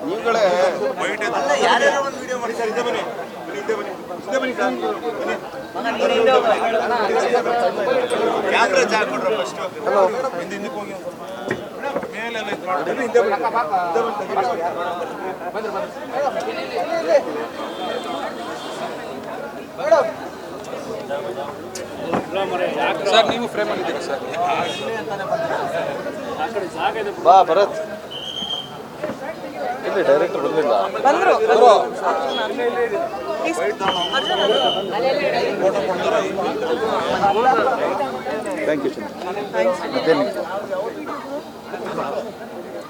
ನೀವುಗಳೇ ಯಾರ್ಯಾರು ಒಂದು ವಿಡಿಯೋ ಮಾಡಿ ಸರ್. ಬನ್ನಿ ಕ್ಯಾಮ್ರಾ ಚಾಕ್ ಕೊಡ್ರ ಫಸ್ಟ್. ಹಿಂದಕ್ಕೆ ಹೋಗಿ ಮೇಲೆಲ್ಲ ಇದು ಮಾಡಿ ಹಿಂದೆ ಸರ್ ನೀವು ಫ್ರೇಮ್ ಆಗಿದ್ದೀರಾ ಸರ್? ಬಾ ಭರತ್. ಇಲ್ಲಿ ಡೈರೆಕ್ಟರ್ ಬಂದಿಲ್ಲ. Thank you.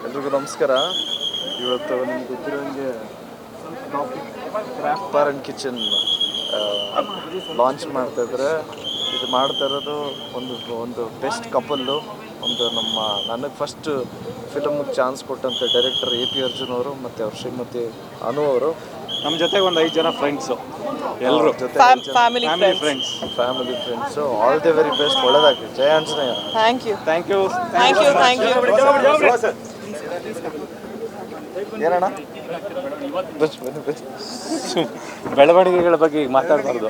ಎಲ್ರಿಗೂ ನಮಸ್ಕಾರ. ಇವತ್ತು ನಿಮ್ಗೆ ಗೊತ್ತಿರೋಂಗೆ craft bar and kitchen launch ಮಾಡ್ತಾಯಿದ್ರೆ ಇದು ಮಾಡ್ತಾ ಇರೋದು ಒಂದು ಬೆಸ್ಟ್ ಕಪಲ್ಲು. ನನಗೆ ಫಸ್ಟ್ ಫಿಲಮ್ಗೆ ಚಾನ್ಸ್ ಕೊಟ್ಟಂಥ ಡೈರೆಕ್ಟರ್ AP ಅರ್ಜುನ್ ಅವರು ಮತ್ತು ಅವ್ರ ಶ್ರೀಮತಿ ಅನು ಅವರು. ನಮ್ಮ ಜೊತೆಗೆ ಒಂದು 5 ಜನ ಫ್ರೆಂಡ್ಸು, ಎಲ್ಲರೂ ಜೊತೆ family friends. All the very best. ಒಳ್ಳೆದಾಗಲಿ. ಜಯ ಆಂಜನೇಯ. Thank you. ಏನಣ್ಣ ಬೆಳವಣಿಗೆಗಳ ಬಗ್ಗೆ ಈಗ ಮಾತಾಡಬಾರ್ದು.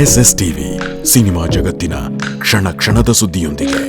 SSTV ಸಿನಿಮಾ ಜಗತ್ತಿನ ಕ್ಷಣ ಕ್ಷಣದ ಸುದ್ದಿಯೊಂದಿಗೆ.